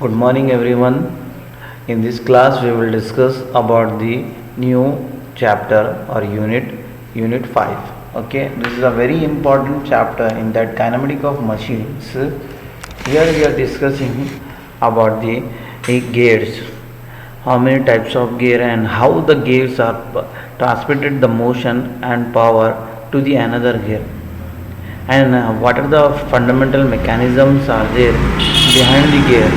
Good morning everyone. In this class we will discuss about the new chapter or unit 5. Okay, this is a very important chapter in that kinematic of machines. Here we are discussing about the gears, how many types of gear and how the gears are transmitted the motion and power to the another gear, and what are the fundamental mechanisms are there behind the gear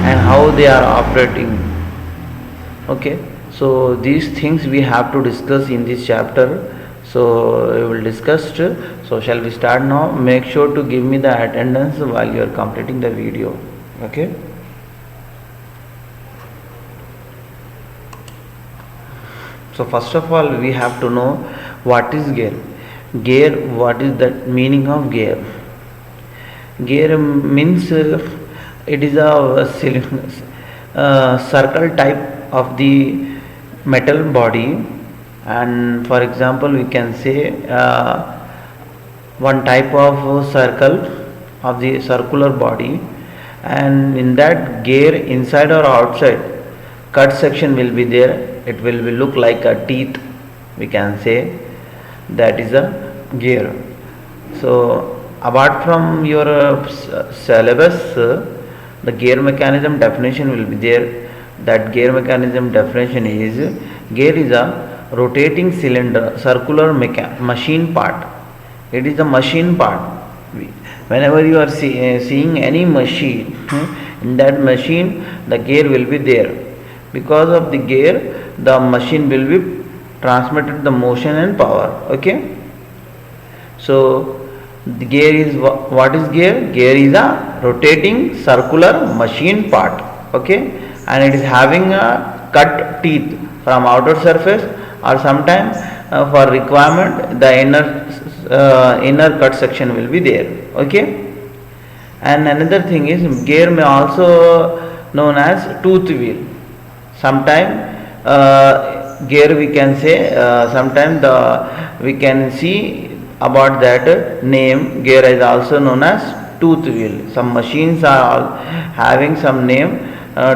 and how they are operating. Okay, so these things we have to discuss in this chapter, so we will discuss. So shall we start now? Make sure to give me the attendance while you are completing the video. Okay, so first of all we have to know what is gear. What is the meaning of gear? Gear means it is a circle type of the metal body, and for example we can say one type of circle of the circular body, and in that gear inside or outside cut section will be there. It will be look like a teeth, we can say. That is a gear. So apart from your syllabus, the gear mechanism definition will be there. That gear mechanism definition is: gear is a rotating cylinder circular machine part. It is a machine part. Whenever you are seeing any machine, in that machine the gear will be there. Because of the gear the machine will be transmitted the motion and power. Okay, so the gear is what is gear? Gear is a rotating circular machine part. Okay, and it is having a cut teeth from outer surface, or sometimes for requirement the inner cut section will be there. Okay, and another thing is gear may also known as tooth wheel. Sometime gear we can say, sometimes we can see about that name. Gear is also known as tooth wheel. Some machines are having some name,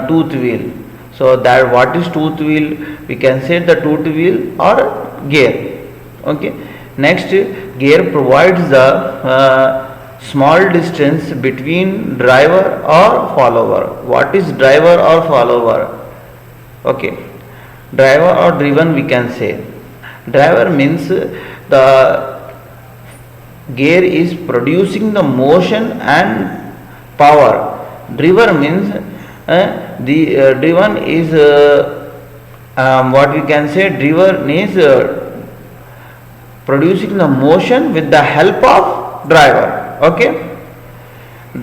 tooth wheel. So that what is tooth wheel? We can say the tooth wheel or gear. Okay. Next, gear provides the small distance between driver or follower. What is driver or follower? Okay, driver or driven we can say. Driver means the gear is producing the motion and power. Driver means the driven is what we can say, driver is producing the motion with the help of driver. Okay,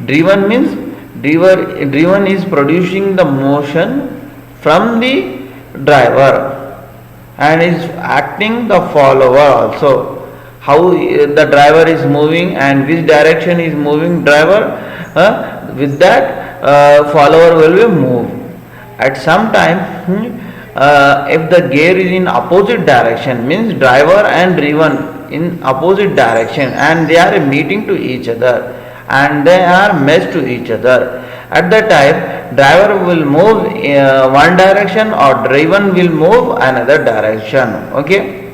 driven means driven is producing the motion from the driver and is acting the follower also. How the driver is moving and which direction is moving driver, with that follower will be moved. At some time, if the gear is in opposite direction, means driver and driven in opposite direction, and they are meeting to each other and they are meshed to each other. At that time, driver will move one direction or driven will move another direction. Okay,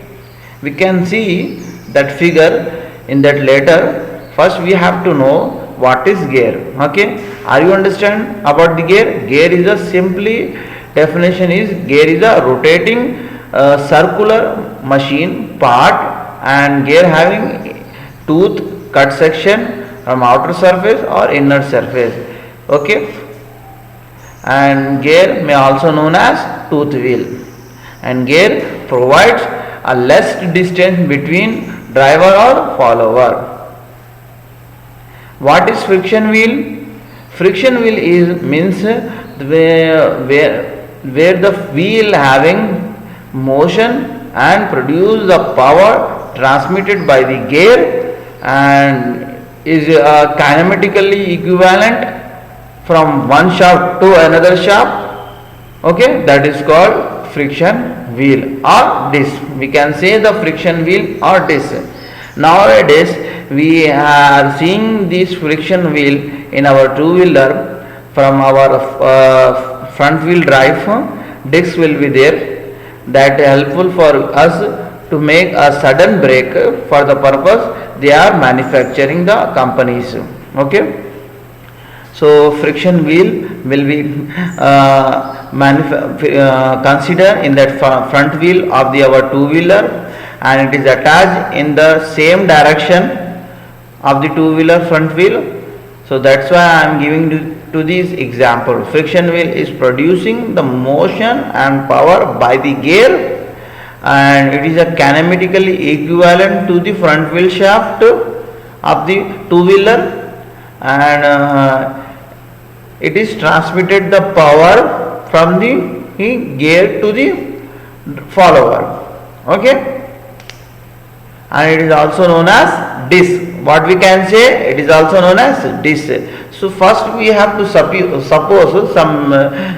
we can see that figure in that later. First we have to know what is gear. Okay, are you understand about the gear? Gear is a simply definition is gear is a rotating circular machine part, and gear having tooth cut section from outer surface or inner surface. Okay, and gear may also known as tooth wheel, and gear provides a less distance between driver or follower. What is friction wheel? Friction wheel is means where the wheel having motion and produce the power transmitted by the gear and is kinematically equivalent from one shaft to another shaft. Okay, that is called friction wheel or disc. We can say the friction wheel or disc. Nowadays we are seeing this friction wheel in our two-wheeler. from our front wheel drive discs will be there, that helpful for us to make a sudden brake. For the purpose they are manufacturing, the companies. Okay, so friction wheel will be considered in that front wheel of the our two wheeler, and it is attached in the same direction of the two wheeler front wheel. So that's why I am giving to this example. Friction wheel is producing the motion and power by the gear, and it is a kinematically equivalent to the front wheel shaft of the two wheeler, and it is transmitted the power from the gear to the follower. Okay, and it is also known as disc. What we can say, it is also known as disc. So first we have to suppose some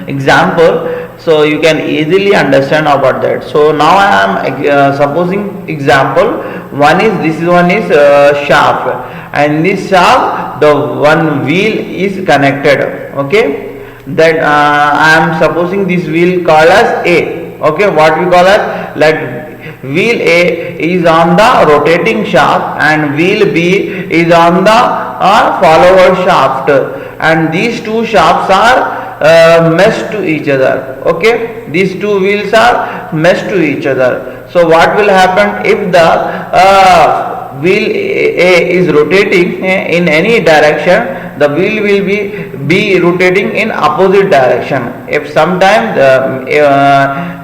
example, so you can easily understand about that. So now I am supposing example. One is shaft, and this shaft the one wheel is connected. Okay, that I am supposing this wheel called as A. Okay, what we call as, like, wheel A is on the rotating shaft and wheel B is on the follower shaft, and these two shafts are meshed to each other. Okay, these two wheels are meshed to each other. So what will happen if the wheel A is rotating in any direction, the wheel will be rotating in opposite direction. If sometime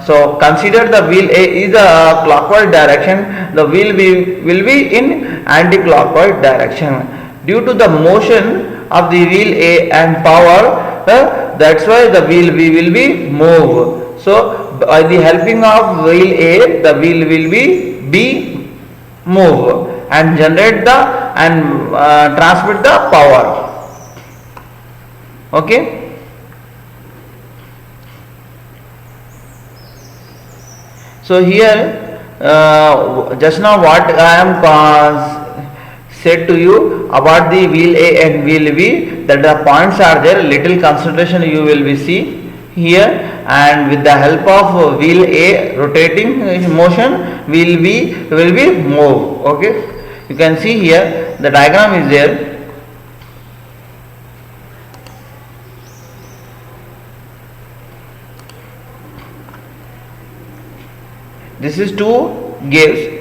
so consider the wheel A is a clockwise direction, the wheel will be in anti-clockwise direction. Due to the motion of the wheel A and power, that's why the wheel B will be moved. So by the helping of wheel A, the wheel will be move and generate the and transmit the power. Okay. So here just now what I am said to you about the wheel A and wheel B, that the points are there, little concentration you will be see here, and with the help of wheel A rotating motion, wheel B will be moved. Okay, you can see here the diagram is there. This is two gears.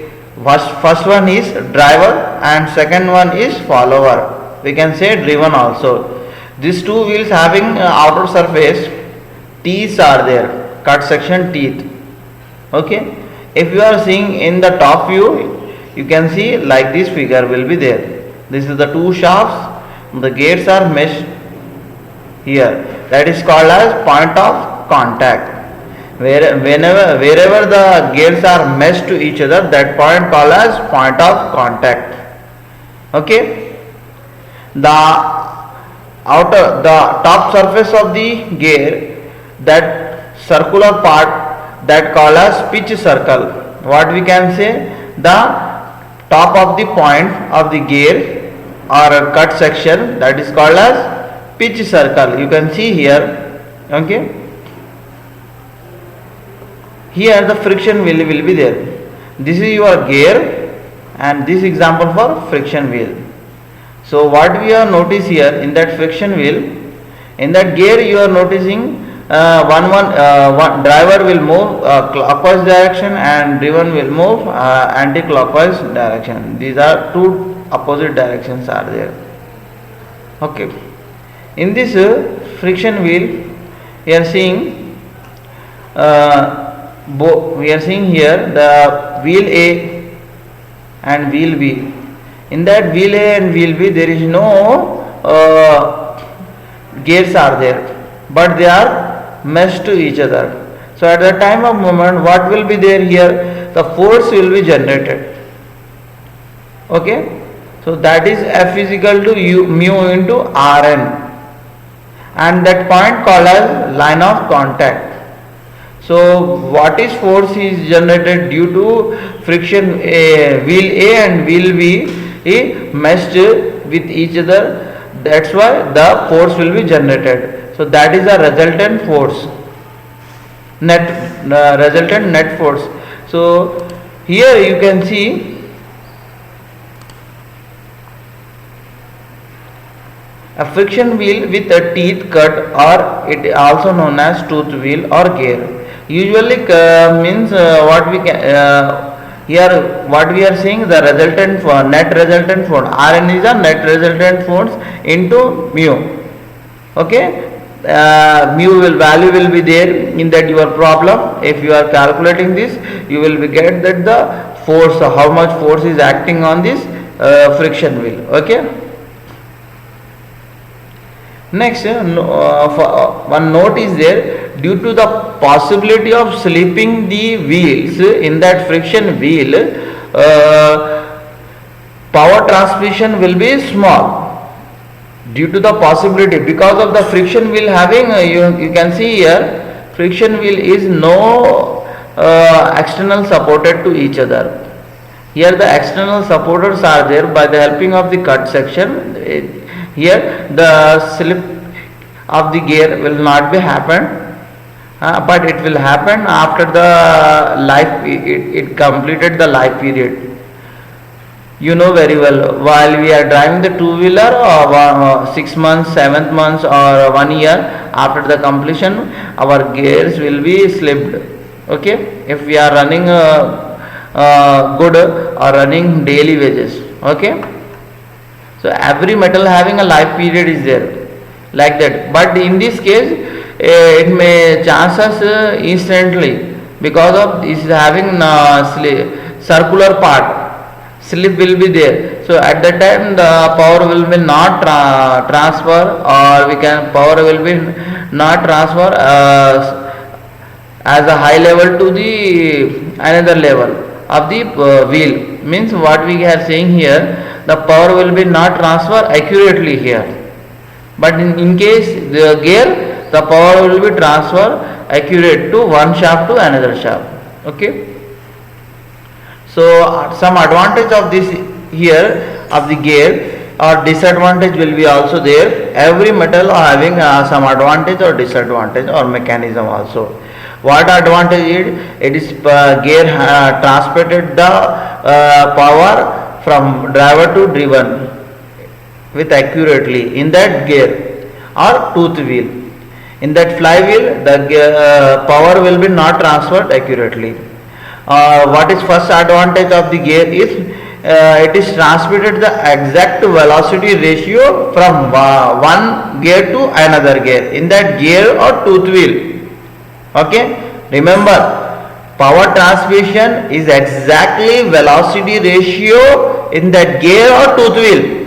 First one is driver and second one is follower. We can say driven also. These two wheels having outer surface teeth are there, cut section teeth. Okay. If you are seeing in the top view, you can see like this figure will be there. This is the two shafts. The gears are meshed here. That is called as point of contact. Wherever the gears are meshed to each other, that point called as point of contact. Okay. The top surface of the gear, that circular part, that called as pitch circle. What we can say, the top of the point of the gear or cut section, that is called as pitch circle. You can see here. Okay. Here the friction wheel will be there. This is your gear and this example for friction wheel. So what we are notice here in that friction wheel, in that gear you are noticing one driver will move clockwise direction and driven will move anti-clockwise direction. These are two opposite directions are there. Okay. In this friction wheel, we are seeing we are seeing here the wheel A and wheel B. In that wheel A and wheel B there is no gears are there, but they are meshed to each other. So at the time of movement, what will be there here? The force will be generated. Okay. So that is F is equal to U mu into Rn, and that point called as line of contact. So what is force is generated due to friction wheel A and wheel B meshed with each other. That's why the force will be generated. So that is the resultant force, resultant net force. So here you can see a friction wheel with a teeth cut, or it also known as tooth wheel or gear. Usually means what we can here what we are seeing, the resultant for net resultant force. Rn is a net resultant force into mu. Okay, mu value will be there in that your problem. If you are calculating this, you will be get that the force, how much force is acting on this friction wheel. Okay. Next, one note is there, due to the possibility of slipping the wheels in that friction wheel, power transmission will be small. Due to the possibility, because of the friction wheel having, you can see here, friction wheel is no external supported to each other. Here the external supporters are there by the helping of the cut section. Here the slip of the gear will not be happen, but it will happen after the life, it completed the life period. You know very well, while we are driving the two-wheeler, 6 months, 7 months or 1 year, after the completion our gears will be slipped. Okay, if we are running good or running daily wages. Okay, so every metal having a life period is there, like that. But in this case, it may chances instantly, because of this having circular part, slip will be there. So at that time the power will be not transfer, or we can power will be not transfer as a high level to the another level of the wheel. Means what we are saying here, the power will be not transfer accurately here, but in case the gear, the power will be transfer accurate to one shaft to another shaft. Okay, so some advantage of this here of the gear or disadvantage will be also there. Every metal having some advantage or disadvantage or mechanism also. What advantage it is gear transported the power from driver to driven with accurately in that gear or tooth wheel. In that flywheel, the power will be not transferred accurately. What is first advantage of the gear is it is transmitted the exact velocity ratio from one gear to another gear in that gear or tooth wheel. Okay, remember, power transmission is exactly velocity ratio in that gear or tooth wheel.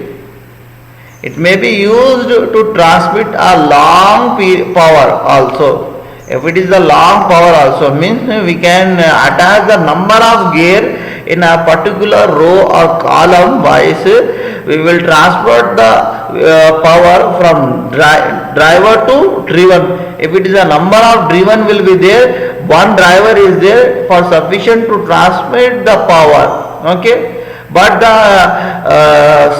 It may be used to transmit a long power also. If it is a long power also, means we can attach the number of gear in a particular row or column wise. We will transport the power from driver to driven. If it is a number of driven will be there, one driver is there for sufficient to transmit the power. Okay, but the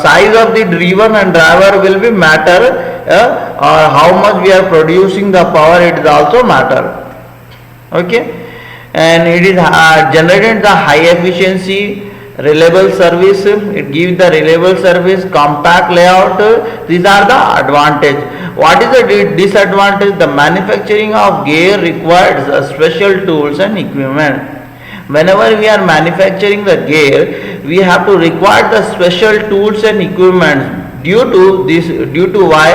size of the driven and driver will be matter, or how much we are producing the power, it is also matter. Okay, and it is generated the high efficiency, reliable service. It gives the reliable service, compact layout. These are the advantage. What is the disadvantage? The manufacturing of gear requires special tools and equipment. Whenever we are manufacturing the gear, we have to require the special tools and equipment. Due to why,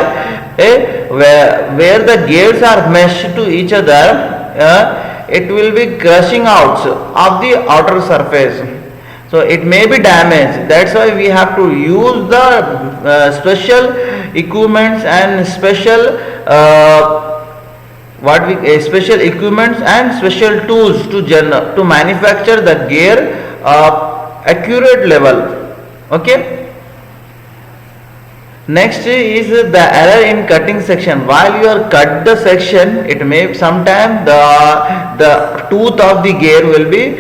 where the gears are meshed to each other, it will be crushing out of the outer surface. So it may be damaged. That's why we have to use the special equipments and special special equipments and special tools to manufacture the gear accurate level. Okay. Next is the error in cutting section. While you are cut the section, it may sometime the tooth of the gear will be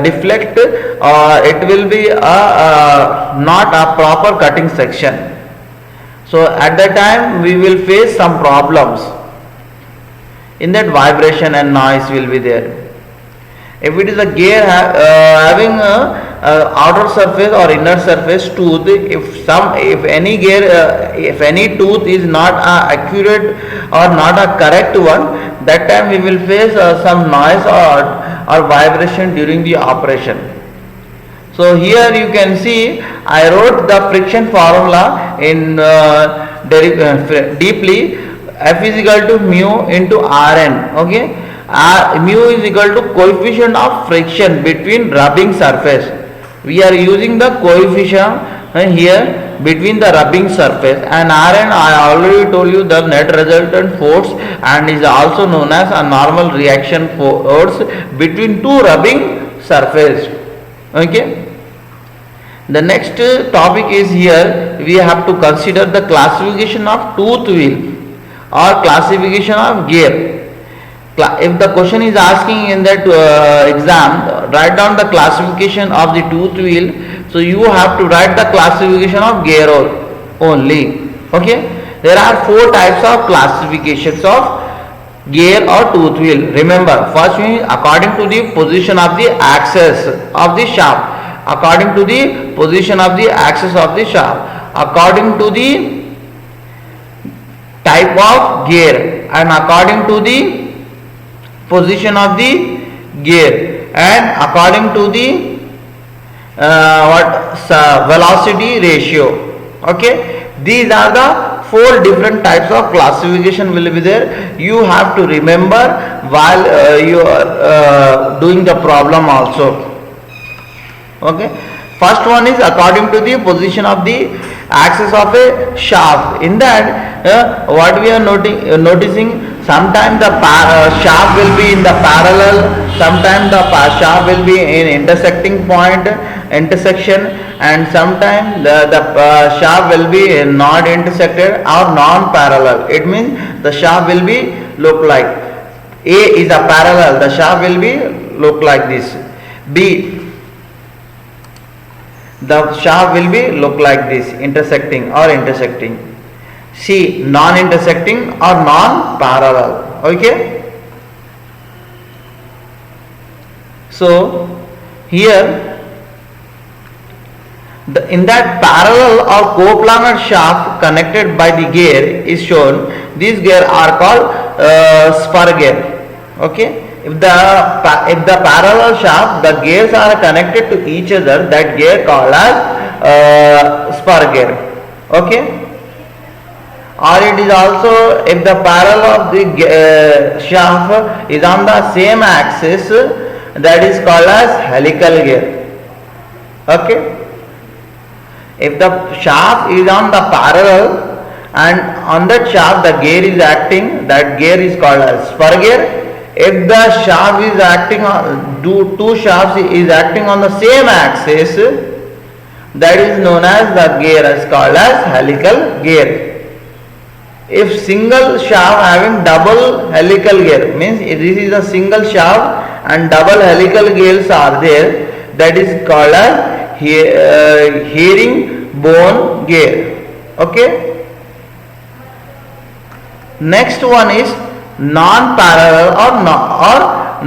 deflect, or it will be not a proper cutting section. So at that time we will face some problems. In that vibration and noise will be there. If it is a gear having a outer surface or inner surface tooth, if any gear, if any tooth is not accurate or not a correct one, that time we will face some noise or vibration during the operation. So here you can see I wrote the friction formula in deeply. F is equal to mu into Rn. Okay, mu is equal to coefficient of friction between rubbing surface. We are using the coefficient here between the rubbing surface, and Rn I already told you the net resultant force, and is also known as a normal reaction force between two rubbing surface. Okay. The next topic is here we have to consider the classification of tooth wheel or classification of gear. If the question is asking in that exam, write down the classification of the tooth wheel, so you have to write the classification of gear only. Okay, there are four types of classifications of gear or tooth wheel. Remember, first one according to the position of the axis of the shaft, according to the position of the axis of the shaft, according to the type of gear, and according to the position of the gear, and according to the velocity ratio. Okay, these are the four different types of classification will be there. You have to remember while you are doing the problem also. Okay, first one is according to the position of the axis of a shaft. In that what we are noticing, sometimes the shaft will be in the parallel, sometimes the shaft will be in intersection, and sometimes the shaft will be not intersected or non-parallel. It means the shaft will be look like A is a parallel, the shaft will be look like this. B, the shaft will be look like this, intersecting or intersecting. C, non-intersecting or non-parallel. Okay. So here in that parallel or coplanar shaft connected by the gear is shown. These gear are called spur gear. Okay. If the parallel shaft, the gears are connected to each other, that gear called as spur gear. Okay. Or it is also if the parallel of the shaft is on the same axis, that is called as helical gear. Okay. If the shaft is on the parallel and on that shaft the gear is acting, that gear is called as spur gear. If the shaft is acting on two shafts is acting on the same axis, that is known as the gear is called as helical gear. If single shaft having double helical gear, means this is a single shaft and double helical gears are there, that is called as herringbone gear. Okay. Next one is non-parallel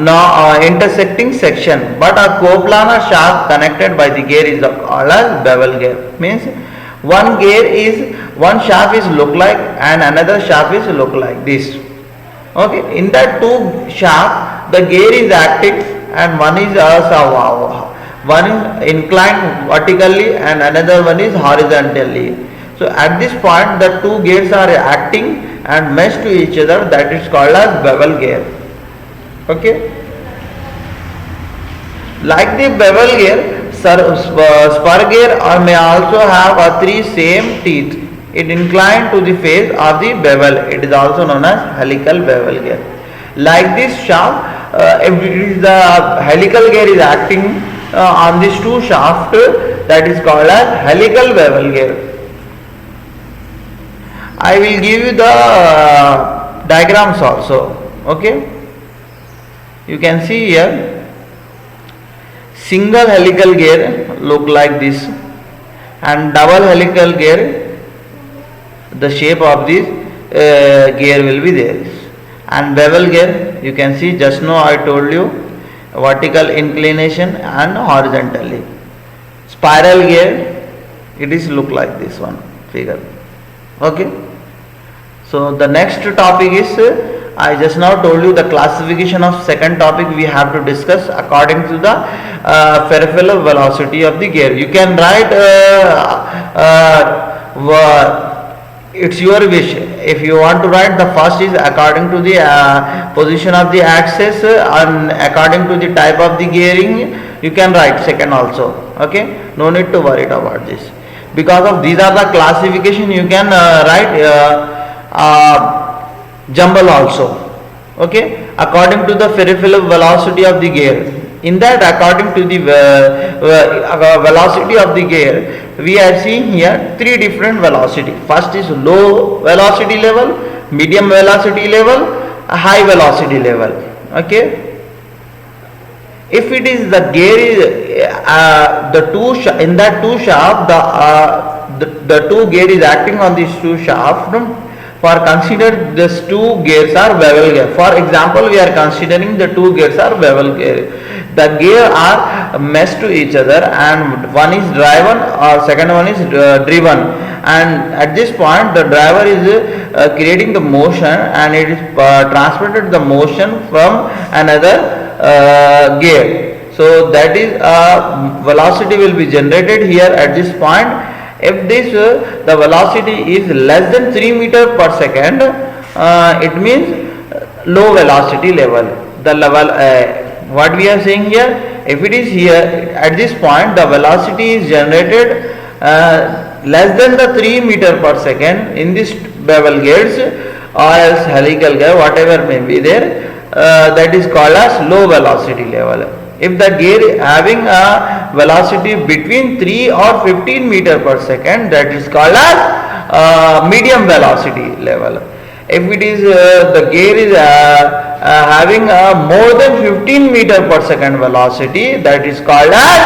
or intersecting section, but a coplanar shaft connected by the gear is called as bevel gear. Means one shaft is look like and another shaft is look like this. Okay, in that two shaft the gear is acting and one is inclined vertically and another one is horizontally. So at this point the two gears are acting and mesh to each other, that is called as bevel gear. Okay. Like the bevel gear, spur gear may also have three same teeth. It inclined to the face of the bevel. It is also known as helical bevel gear. Like this shaft, if it is the helical gear is acting on these two shafts, that is called as helical bevel gear. I will give you the diagrams also. Okay. You can see here single helical gear look like this, and double helical gear, the shape of this gear will be there, And bevel gear, you can see just now I told you vertical inclination and horizontally. Spiral gear, it is look like this one figure. Okay. So the next topic is I just now told you the classification of second topic we have to discuss according to the peripheral velocity of the gear. You can write it's your wish. If you want to write, the first is according to the position of the axis and according to the type of the gearing, you can write second also. Okay, no need to worry about this. Because of these are the classification, you can write jumble also. Okay, according to the peripheral velocity of the gear. In that, according to the velocity of the gear, we are seeing here three different velocity. First is low velocity level, medium velocity level, high velocity level. Okay. If it is the gear is in that two shaft, the two gear is acting on these two shaft. For consider these two gears are bevel gear. For example, we are considering the two gears are bevel gear. The gear are meshed to each other, and one is driven or second one is driven. And at this point, the driver is creating the motion, and it is transmitted the motion from another gear. So that is velocity will be generated here at this point. If this the velocity is less than 3 meter per second, it means low velocity level. The level what we are saying here, if it is here at this point the velocity is generated less than the 3 meter per second in this bevel gears or else helical gear, whatever may be there, that is called as low velocity level. If the gear having a velocity between 3 or 15 meter per second, that is called as medium velocity level. If it is the gear is having a more than 15 meter per second velocity, that is called as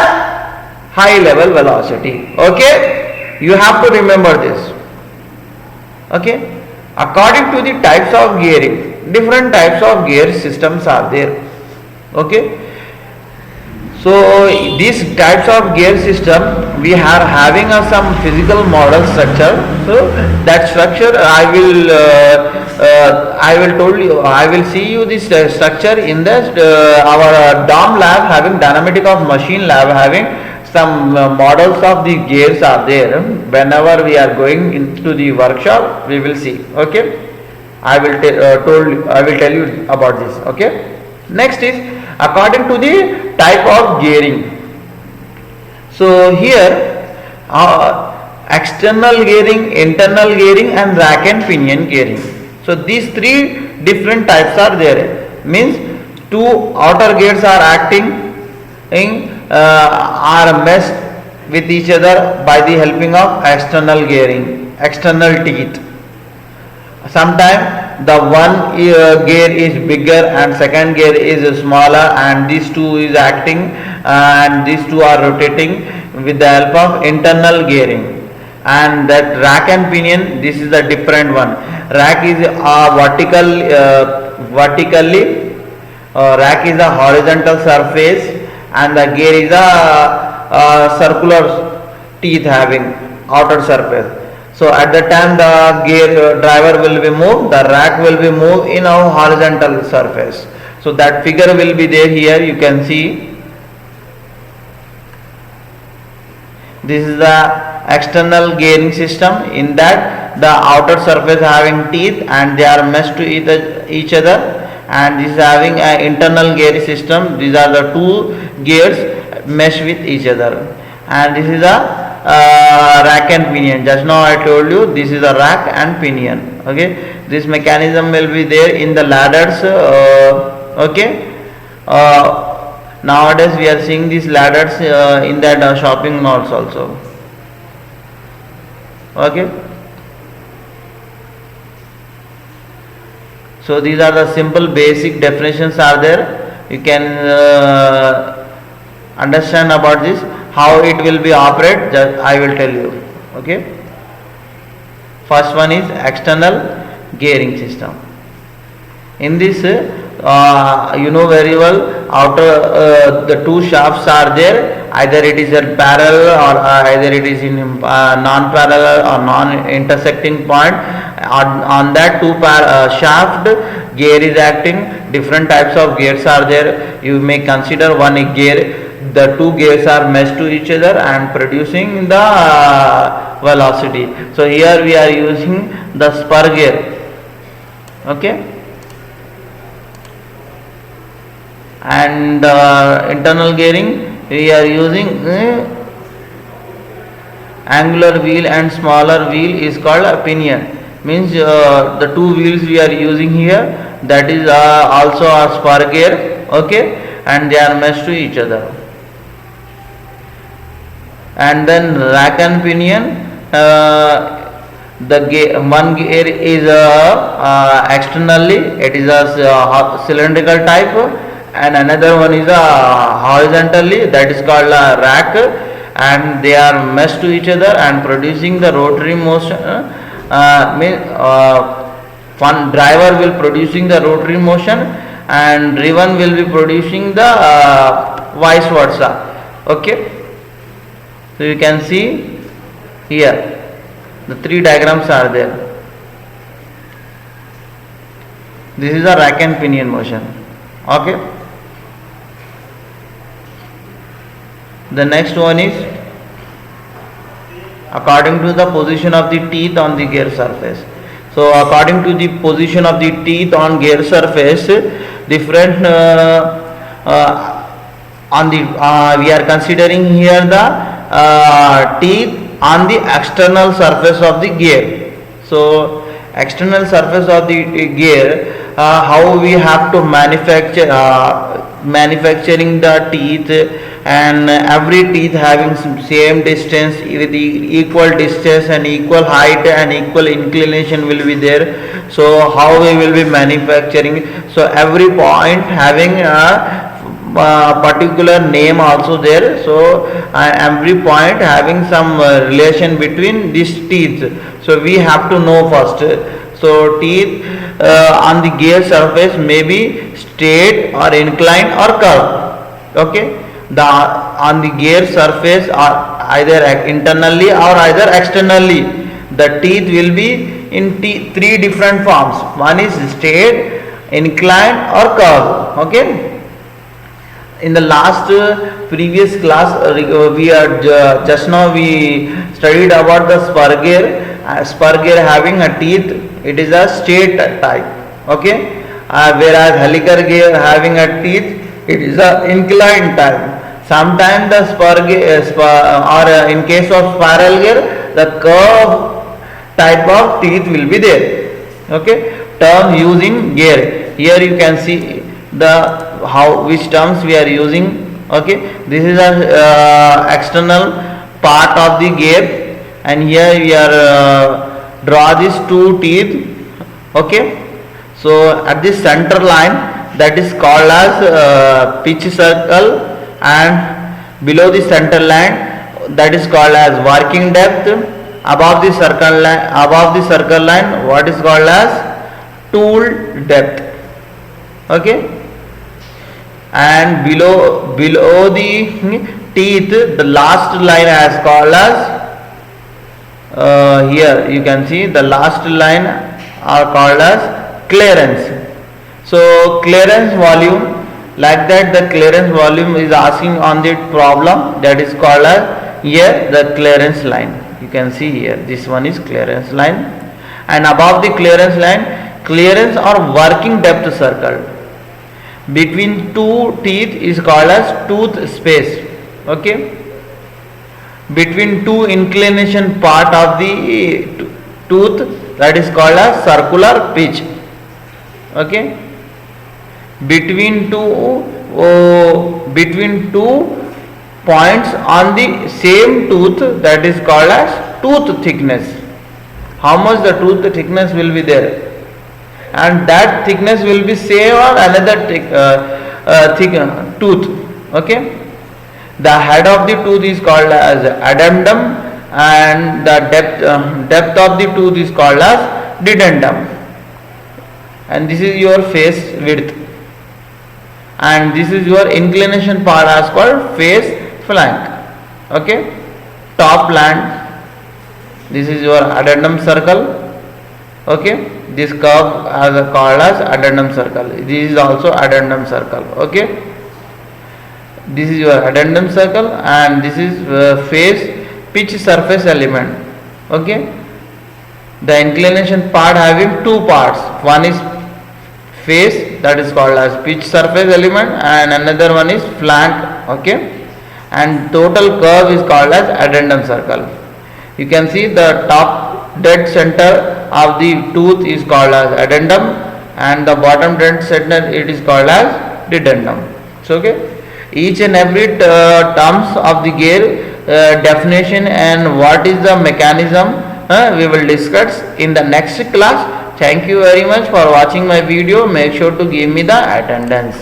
high level velocity. Okay, you have to remember this. Okay, according to the types of gearing, different types of gear systems are there. Okay. So these types of gear system, we are having some physical model structure. So that structure I will see you this structure in the our DOM lab, having dynamic of machine lab, having some models of the gears are there. Whenever we are going into the workshop, we will see. Okay, I will tell you about this. Okay, next is according to the type of gearing. So here external gearing, internal gearing and rack and pinion gearing. So these three different types are there. Means two outer gears are acting are meshed with each other by the helping of external gearing, external teeth. Sometimes the one gear is bigger and second gear is smaller, and these two is acting and these two are rotating with the help of internal gearing. And that rack and pinion, this is the different one. Rack is vertically, rack is a horizontal surface, and the gear is a circular teeth having outer surface. So at the time the gear driver will be moved, the rack will be moved in a horizontal surface. So that figure will be there here, you can see. This is the external gearing system. In that the outer surface having teeth and they are meshed to each other, and this is having an internal gear system. These are the two gears meshed with each other, and this is a rack and pinion. Just now I told you this is a rack and pinion. Okay, this mechanism will be there in the ladders. Okay, nowadays we are seeing these ladders in that shopping malls also. Okay, so these are the simple basic definitions are there. You can understand about this. How it will be operate, just I will tell you. Okay, first one is external gearing system. In this, you know very well, outer the two shafts are there. Either it is a parallel or either it is in non-parallel or non-intersecting point. On that shaft, gear is acting. Different types of gears are there. You may consider one gear. The two gears are meshed to each other and producing the velocity. So here we are using the spur gear. Okay. And internal gearing, we are using angular wheel and smaller wheel is called a pinion. Means the two wheels we are using here, that is also a spur gear. Okay, and they are meshed to each other. And then rack and pinion, one gear is externally, it is a cylindrical type, and another one is horizontally, that is called a rack, and they are meshed to each other and producing the rotary motion. One driver will producing the rotary motion and driven will be producing the vice versa. Okay, so you can see here the three diagrams are there. This is a rack and pinion motion. Okay. The next one is according to the position of the teeth on the gear surface. So according to the position of the teeth on gear surface, different on the we are considering here the teeth on the external surface of the gear. So external surface of the gear, how we have to manufacturing the teeth, and every teeth having same distance with equal distance and equal height and equal inclination will be there. So how we will be manufacturing? So every point having a particular name also there. So every point having some relation between these teeth. So we have to know first. So teeth on the gear surface may be straight or inclined or curved. Okay. On the gear surface are either internally or either externally. The teeth will be in three different forms. One is straight, inclined or curved. Okay. In the last previous class, we are just now we studied about the spur gear. Spur gear having a teeth, it is a straight type. Okay. Whereas helical gear having a teeth, it is a inclined type. Sometimes the spur gear or in case of spiral gear, the curve type of teeth will be there. Okay, term using gear. Here you can see the which terms we are using. Okay, this is a external part of the gear, and here we are draw these two teeth. Okay, so at this center line, that is called as pitch circle, and below the center line, that is called as working depth. Above the circle line, what is called as tool depth. Okay, and below the teeth, the last line is called as here you can see the last line are called as clearance. So clearance volume, like that the clearance volume is asking on the problem, that is called as here the clearance line. You can see here this one is clearance line, and above the clearance line, clearance or working depth circle between two teeth is called as tooth space. Okay, between two inclination part of the tooth, that is called as circular pitch. Okay, between two points on the same tooth, that is called as tooth thickness. How much the tooth thickness will be there, and that thickness will be same on another thick tooth. Okay, the head of the tooth is called as addendum, and the depth of the tooth is called as dedendum. and this is your face width, and this is your inclination part as called face flank. Okay, top land, this is your addendum circle. Okay, this curve is called as addendum circle. This is also addendum circle. Okay, this is your addendum circle, and this is face pitch surface element. Okay, the inclination part having two parts. One is face, that is called as pitch surface element, and another one is flank. Okay, and total curve is called as addendum circle. You can see the top dead center of the tooth is called as addendum, and the bottom dead center it is called as dedendum. So okay, each and every terms of the gear definition and what is the mechanism we will discuss in the next class. Thank you very much for watching my video. Make sure to give me the attendance.